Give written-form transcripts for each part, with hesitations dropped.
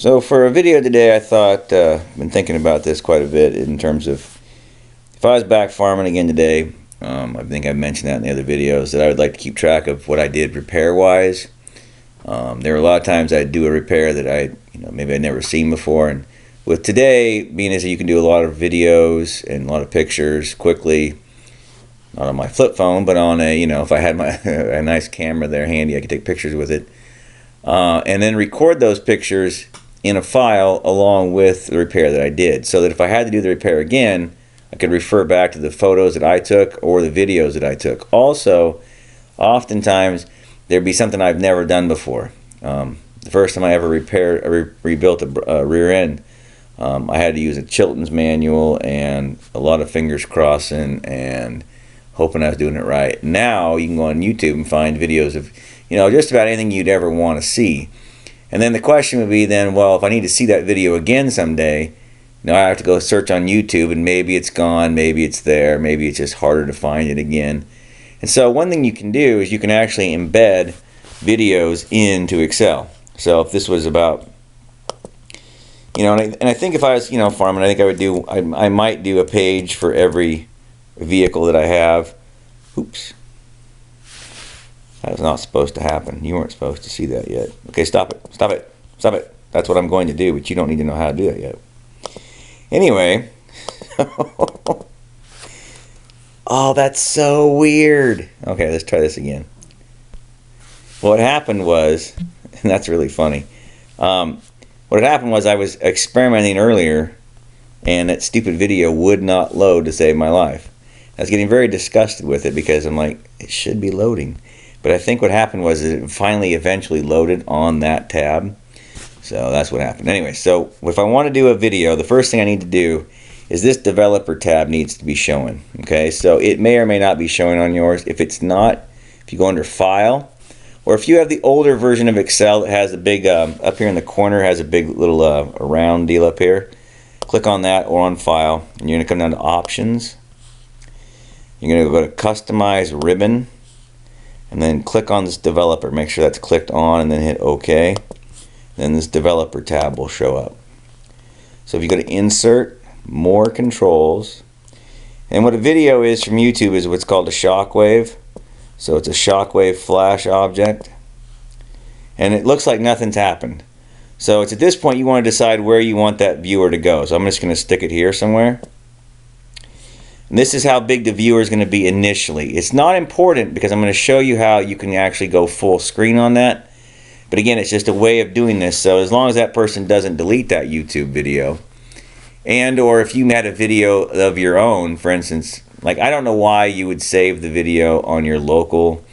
So for a video today, I thought, been thinking about this quite a bit in terms of if I was back farming again today. I think I've mentioned that in the other videos, that I would like to keep track of what I did repair-wise. There were a lot of times I'd do a repair that maybe I'd never seen before, and with today being as you can do a lot of videos and a lot of pictures quickly, not on my flip phone, but on a, if I had my a nice camera there handy, I could take pictures with it, and then record those pictures in a file along with the repair that I did, so that if I had to do the repair again, I could refer back to the photos that I took or the videos that I took. Also, oftentimes there'd be something I've never done before. The first time I ever rebuilt a rear end, I had to use a Chilton's manual and a lot of fingers crossing and hoping I was doing it right. Now you can go on YouTube and find videos of just about anything you'd ever want to see. And then the question would be then, well, if I need to see that video again someday, I have to go search on YouTube, and maybe it's gone, maybe it's there, maybe it's just harder to find it again. And so one thing you can do is you can actually embed videos into Excel. So if this was about, and I think if I was, farming, I think I might do a page for every vehicle that I have. Oops. That was not supposed to happen. You weren't supposed to see that yet. Okay, stop it. Stop it. Stop it. That's what I'm going to do, but you don't need to know how to do that yet. Anyway. Oh, that's so weird. Okay, let's try this again. What happened was, and that's really funny. What happened was I was experimenting earlier, and that stupid video would not load to save my life. I was getting very disgusted with it because I'm like, it should be loading. But I think what happened was it finally eventually loaded on that tab. So that's what happened. Anyway, so if I want to do a video, the first thing I need to do is this developer tab needs to be showing. Okay, so it may or may not be showing on yours. If it's not, if you go under File, or if you have the older version of Excel that has a big, up here in the corner, has a big little round deal up here, click on that or on File, and you're going to come down to Options. You're going to go to Customize Ribbon, and then click on this developer. Make sure that's clicked on, and then hit OK. Then this developer tab will show up. So if you go to Insert, More Controls, and what a video is from YouTube is what's called a shockwave. So it's a shockwave flash object, and it looks like nothing's happened. So it's at this point you want to decide where you want that viewer to go. So I'm just going to stick it here somewhere. And this is how big the viewer is going to be initially. It's not important because I'm going to show you how you can actually go full screen on that. But again, it's just a way of doing this. So as long as that person doesn't delete that YouTube video, and or if you had a video of your own, for instance, like I don't know why you would save the video on your local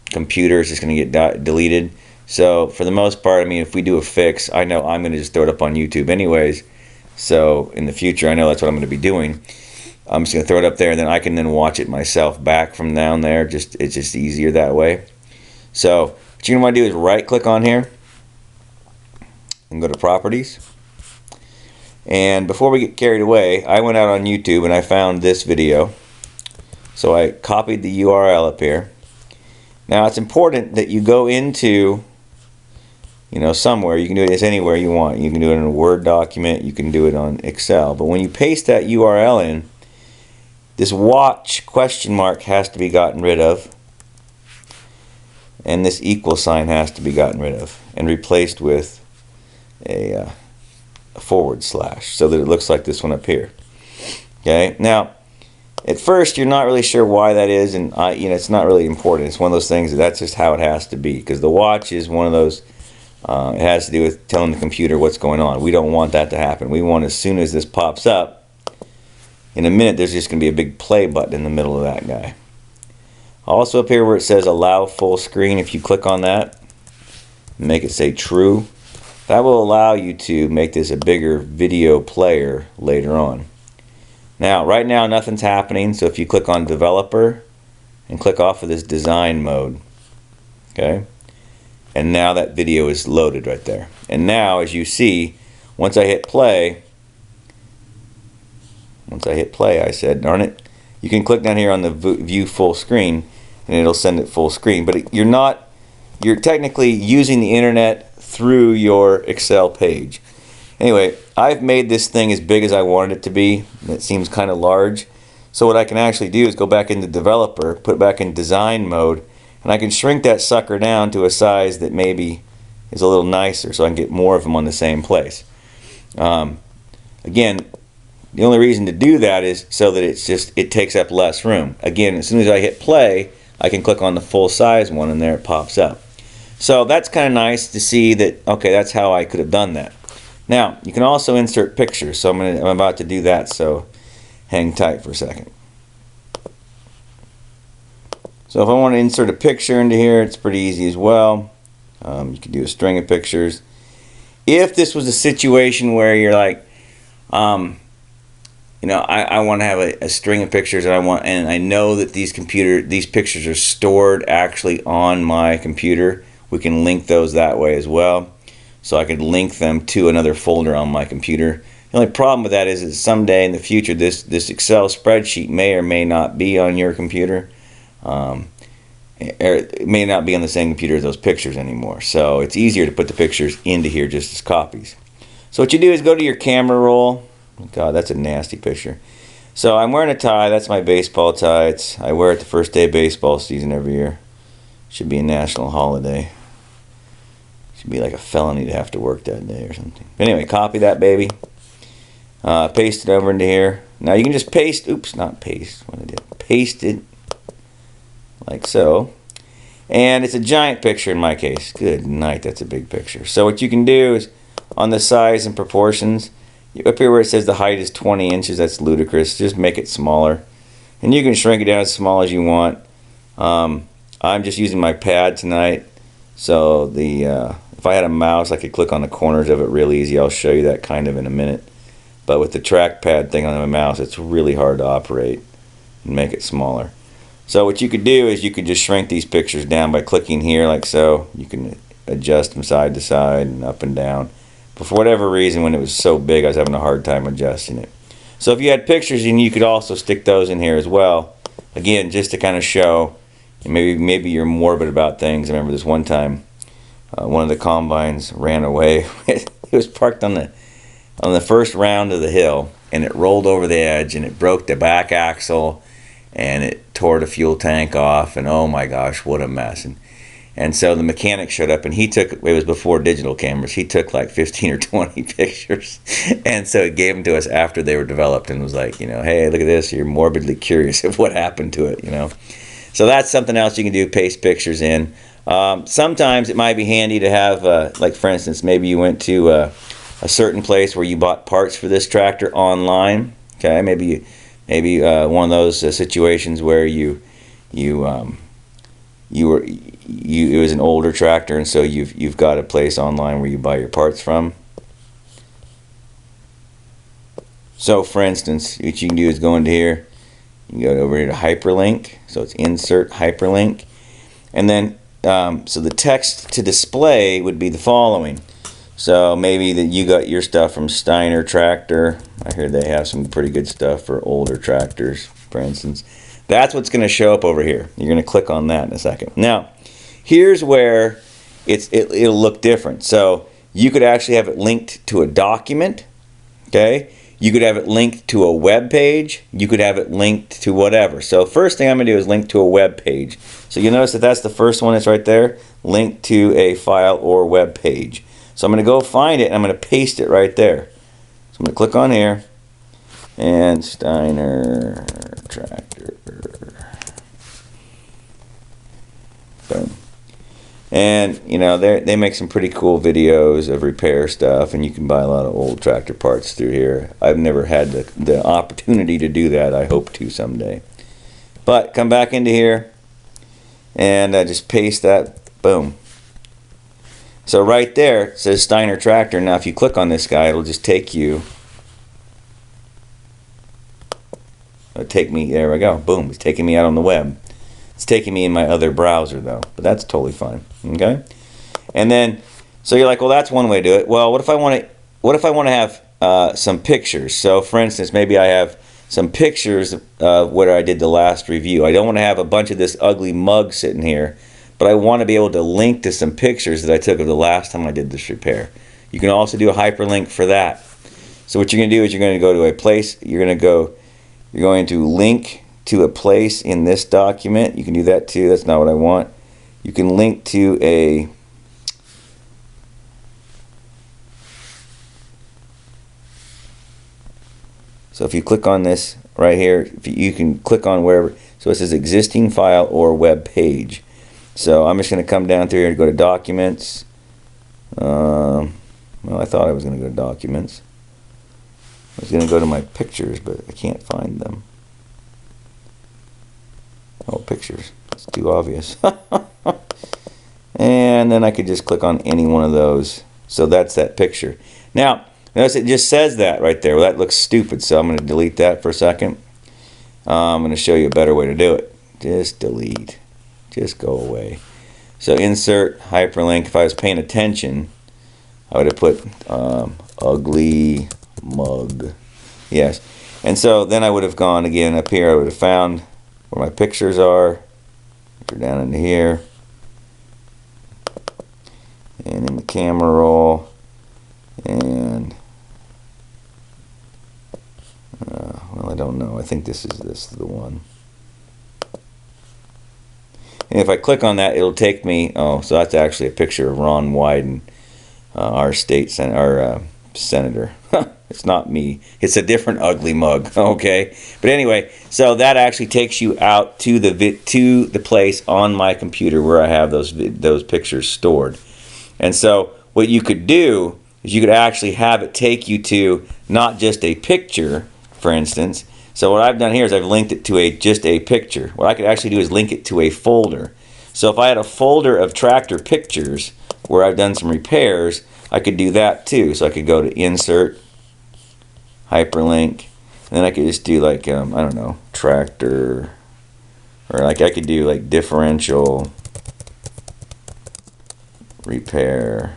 computer. It's just going to get deleted. So for the most part, if we do a fix, I know I'm going to just throw it up on YouTube anyways. So in the future, I know that's what I'm going to be doing. I'm just going to throw it up there, and then I can then watch it myself back from down there. It's just easier that way. So what you're going to want to do is right click on here and go to Properties. And before we get carried away, I went out on YouTube and I found this video. So I copied the URL up here. Now it's important that you go into, somewhere. You can do it as anywhere you want. You can do it in a Word document. You can do it on Excel. But when you paste that URL in, this watch question mark has to be gotten rid of. And this equal sign has to be gotten rid of and replaced with a forward slash, so that it looks like this one up here. Okay, now at first you're not really sure why that is, and it's not really important. It's one of those things that's just how it has to be, because the watch is one of those, it has to do with telling the computer what's going on. We don't want that to happen. We want, as soon as this pops up, in a minute there's just going to be a big play button in the middle of that guy. Also up here where it says allow full screen, if you click on that, make it say true, that will allow you to make this a bigger video player later on. Now, right now nothing's happening, so if you click on developer and click off of this design mode, okay, and now that video is loaded right there. And now, as you see, once I hit play, I said, darn it, you can click down here on the view full screen and it'll send it full screen. But you're technically using the internet through your Excel page. Anyway, I've made this thing as big as I wanted it to be. It seems kind of large. So what I can actually do is go back into developer, put it back in design mode, and I can shrink that sucker down to a size that maybe is a little nicer so I can get more of them on the same place. Again, the only reason to do that is so that it takes up less room. Again, as soon as I hit play, I can click on the full size one and there it pops up. So that's kind of nice to see that, okay, that's how I could have done that. Now, you can also insert pictures, so I'm about to do that, so hang tight for a second. So if I want to insert a picture into here, it's pretty easy as well. You can do a string of pictures. If this was a situation where you're like, you know, I want to have a string of pictures, and I know that these pictures are stored actually on my computer, we can link those that way as well. So I could link them to another folder on my computer. The only problem with that is that someday in the future this Excel spreadsheet may or may not be on your computer. It may not be on the same computer as those pictures anymore. So it's easier to put the pictures into here just as copies. So what you do is go to your camera roll. God, that's a nasty picture. So I'm wearing a tie. That's my baseball tie. I wear it the first day of baseball season every year. Should be a national holiday. Should be like a felony to have to work that day or something. But anyway, copy that baby. Paste it over into here. Now you can just paste. Oops, not paste. What I did? Paste it like so. And it's a giant picture in my case. Good night, that's a big picture. So what you can do is on the size and proportions, up here where it says the height is 20 inches, that's ludicrous. Just make it smaller. And you can shrink it down as small as you want. I'm just using my pad tonight. So if I had a mouse, I could click on the corners of it real easy. I'll show you that kind of in a minute. But with the trackpad thing on my mouse, it's really hard to operate and make it smaller. So what you could do is you could just shrink these pictures down by clicking here like so. You can adjust them side to side and up and down. But for whatever reason, when it was so big, I was having a hard time adjusting it. So if you had pictures, and you could also stick those in here as well. Again, just to kind of show, and maybe you're morbid about things. I remember this one time, one of the combines ran away. It was parked on the first round of the hill, and it rolled over the edge, and it broke the back axle, and it tore the fuel tank off, and oh my gosh, what a mess. And so the mechanic showed up, and it was before digital cameras, he took like 15 or 20 pictures, and so he gave them to us after they were developed, and was like, you know, hey, look at this, you're morbidly curious of what happened to it, you know. So that's something else you can do, paste pictures in. Sometimes it might be handy to have, like for instance, maybe you went to a certain place where you bought parts for this tractor online. Okay, maybe one of those situations where it was an older tractor, and so you've got a place online where you buy your parts from. So for instance, what you can do is go into here. You can go over here to hyperlink. So it's insert hyperlink, and then so the text to display would be the following. So maybe that you got your stuff from Steiner Tractor. I hear they have some pretty good stuff for older tractors, for instance. That's what's going to show up over here. You're going to click on that in a second. Now, here's where it'll look different. So you could actually have it linked to a document. Okay. You could have it linked to a web page. You could have it linked to whatever. So first thing I'm going to do is link to a web page. So you'll notice that that's the first one that's right there. Linked to a file or web page. So I'm going to go find it, and I'm going to paste it right there. So I'm going to click on here, and Steiner Tractor. Boom. And, you know, they make some pretty cool videos of repair stuff, and you can buy a lot of old tractor parts through here. I've never had the opportunity to do that. I hope to someday. But come back into here, and just paste that. Boom. So right there it says Steiner Tractor. Now if you click on this guy, it'll just take you. There we go. Boom. It's taking me out on the web. It's taking me in my other browser though, but that's totally fine. Okay. And then, so you're like, well, that's one way to do it. Well, what if I want to have some pictures? So for instance, maybe I have some pictures of where I did the last review. I don't want to have a bunch of this ugly mug sitting here, but I want to be able to link to some pictures that I took of the last time I did this repair. You can also do a hyperlink for that. So what you're going to do is you're going to go to a place, you're going to link to a place in this document. You can do that too. That's not what I want. You can link to a so if you click on this right here, you can click on wherever. So it says existing file or web page. So I'm just going to come down through here and go to documents. Well, I thought I was going to go to documents. I was going to go to my pictures, but I can't find them. Oh, pictures. It's too obvious. And then I could just click on any one of those. So that's that picture. Now, notice it just says that right there. Well, that looks stupid, so I'm going to delete that for a second. I'm going to show you a better way to do it. Just delete. Just go away. So insert, hyperlink. If I was paying attention, I would have put ugly mug. Yes. And so then I would have gone again up here. I would have found where my pictures are. They're down in here. And in the camera roll. And well, I don't know. I think this is the one. And if I click on that, it'll take me. Oh, so that's actually a picture of Ron Wyden, our senator. It's not me. It's a different ugly mug. Okay, but anyway, so that actually takes you out to the place on my computer where I have those pictures stored. And so what you could do is you could actually have it take you to not just a picture, for instance. So what I've done here is I've linked it to just a picture. What I could actually do is link it to a folder. So if I had a folder of tractor pictures where I've done some repairs, I could do that too. So I could go to insert, hyperlink, and then I could just do like, I don't know, tractor, or like I could do like differential repair,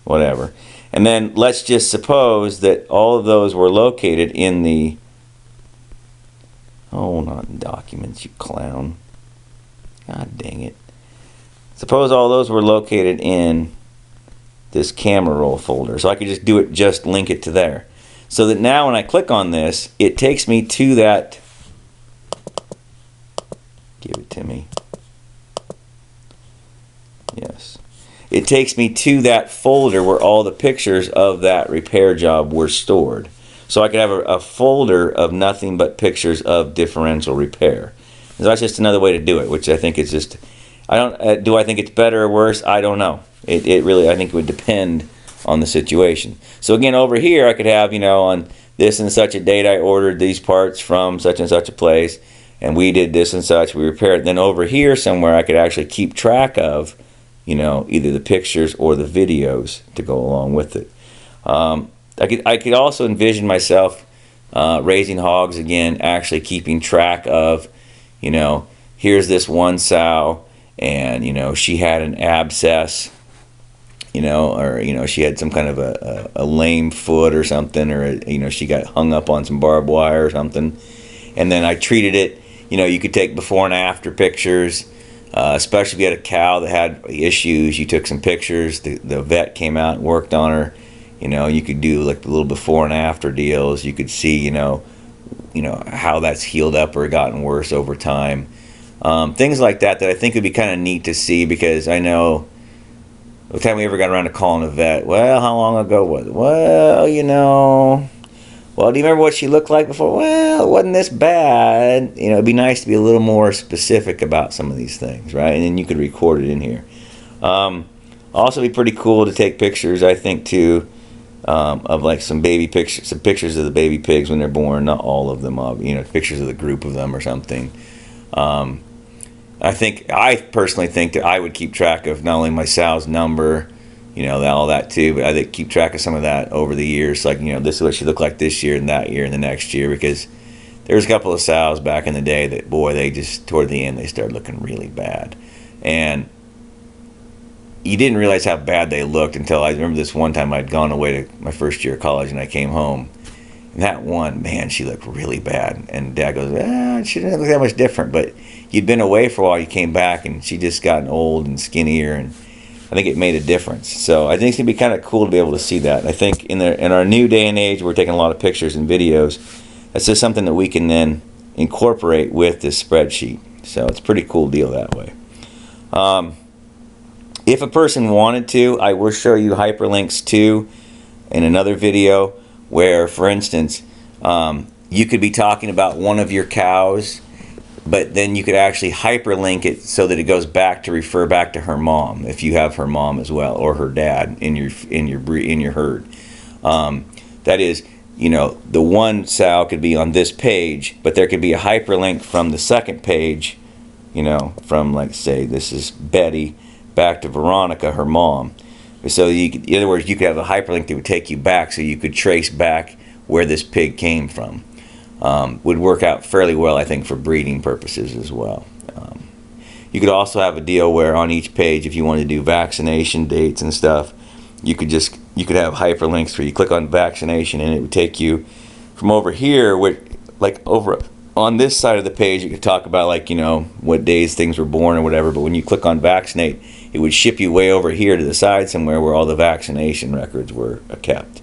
whatever. And then let's just suppose that all of those were located in the, oh, not in documents, you clown. God dang it. Suppose all those were located in this camera roll folder. So I could just do it, just link it to there. So that now when I click on this, it takes me to that. Give it to me. Yes. It takes me to that folder where all the pictures of that repair job were stored. So I could have a folder of nothing but pictures of differential repair. So that's just another way to do it, which I think is just, do I think it's better or worse? I don't know. It really, I think it would depend on the situation. So again, over here I could have, on this and such a date I ordered these parts from such and such a place, and we did this and such, we repaired it. Then over here somewhere I could actually keep track of, either the pictures or the videos to go along with it. I could also envision myself raising hogs again, actually keeping track of, here's this one sow, and she had an abscess, or she had some kind of a lame foot or something, or she got hung up on some barbed wire or something, and then I treated it. You could take before and after pictures. Especially if you had a cow that had issues, you took some pictures. The vet came out and worked on her. You could do like little before and after deals. You could see, how that's healed up or gotten worse over time. Things like that I think would be kind of neat to see, because I know the time we ever got around to calling a vet, well, how long ago was it? Well, well, do you remember what she looked like before? Well, it wasn't this bad. It'd be nice to be a little more specific about some of these things, right? And then you could record it in here. Also, be pretty cool to take pictures, I think, too, of like some pictures of the baby pigs when they're born. Not all of them, pictures of the group of them or something. I personally think that I would keep track of not only my sow's number, all that too, but I think keep track of some of that over the years. Like, this is what she looked like this year and that year and the next year, because there's a couple of sows back in the day that, boy, they just, toward the end, they started looking really bad. And you didn't realize how bad they looked until I remember this one time I'd gone away to my first year of college and I came home that one, man, she looked really bad. And Dad goes, she didn't look that much different. But you'd been away for a while, you came back, and she just gotten old and skinnier, and I think it made a difference. So I think it's gonna be kind of cool to be able to see that. I think in our new day and age, we're taking a lot of pictures and videos. That's just something that we can then incorporate with this spreadsheet. So it's a pretty cool deal that way. If a person wanted to, I will show you hyperlinks too in another video where, for instance, you could be talking about one of your cows, but then you could actually hyperlink it so that it goes back to refer back to her mom, if you have her mom as well, or her dad in your herd. That is, you know, the one sow could be on this page, but there could be a hyperlink from the second page, you know, from, like, say this is Betty back to Veronica, her mom. So in other words, you could have a hyperlink that would take you back, so you could trace back where this pig came from. Would work out fairly well, I think, for breeding purposes as well. You could also have a deal where on each page, if you wanted to do vaccination dates and stuff, you could have hyperlinks where you click on vaccination and it would take you from over here, like over on this side of the page, you could talk about, like, you know, what days things were born or whatever, but when you click on vaccinate, it would ship you way over here to the side somewhere where all the vaccination records were kept.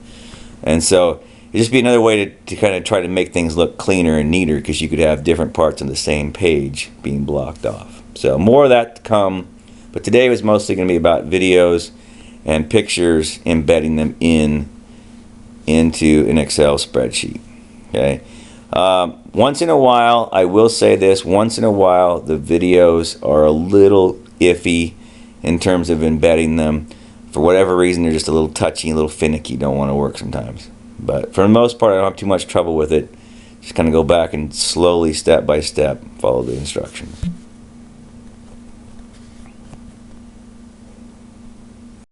And so it'd just be another way to kind of try to make things look cleaner and neater, because you could have different parts on the same page being blocked off. So more of that to come, but today was mostly going to be about videos and pictures, embedding them into an Excel spreadsheet. Okay. Once in a while, I will say this, once in a while the videos are a little iffy in terms of embedding them. For whatever reason, they're just a little touchy, a little finicky, don't want to work sometimes. But for the most part, I don't have too much trouble with it. Just kind of go back and slowly, step by step, follow the instructions.